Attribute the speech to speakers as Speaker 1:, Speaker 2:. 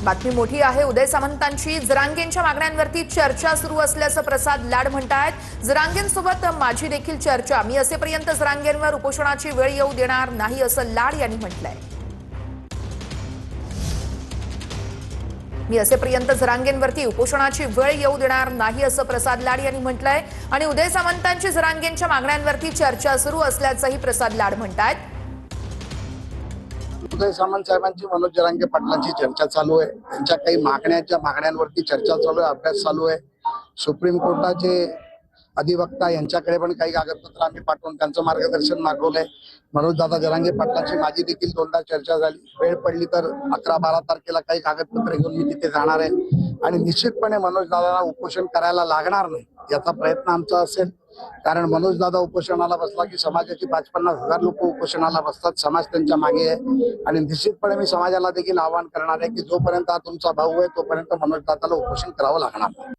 Speaker 1: बातमी मोठी आहे। उदय सामंतांची जरांगेंच्या मागण्यांवरती चर्चा सुरू असल्याचं प्रसाद लाड म्हणतात। जरांगेंसोबत माझी देखील चर्चा, मी असेपर्यंत जरांगेंवर उपोषणाची वेळ येऊ देणार नाही असं लाड यांनी म्हटलंय। मी असेपर्यंत जरांगेंवरती उपोषणाची वेळ येऊ देणार नाही असं प्रसाद लाड यांनी म्हटलंय। आणि उदय सामंतांची जरांगेंच्या मागण्यांवरती चर्चा सुरू असल्याचंही प्रसाद लाड म्हणतात।
Speaker 2: उदय सामंत साहेबांची मनोज जरांगे पाटलांची चर्चा चालू आहे। त्यांच्या काही मागण्यांवरती चर्चा चालू आहे, अभ्यास चालू आहे। सुप्रीम कोर्टाचे अधिवक्ता यांच्याकडे पण काही कागदपत्र आम्ही पाठवून त्यांचं मार्गदर्शन मागवलंय। मनोज दादा जरांगे पाटलांची माझी देखील दोनदा चर्चा झाली। वेळ पडली तर 11-12 तारखेला काही कागदपत्र घेऊन मी तिथे जाणार आहे आणि निश्चितपणे मनोज दादाला उपोषण करायला लागणार नाही याचा प्रयत्न आमचा असेल। कारण मनोज दादा उपोषणाला बसला की समाजाची 50-50 लोक उपोषणाला बसतात। समाज त्यांच्या मागे आहे आणि निश्चितपणे मी समाजाला देखील आवाहन करणार आहे की जोपर्यंत हा तुमचा भाऊ आहे तोपर्यंत मनोज दादाला उपोषण करावं लागणार नाही।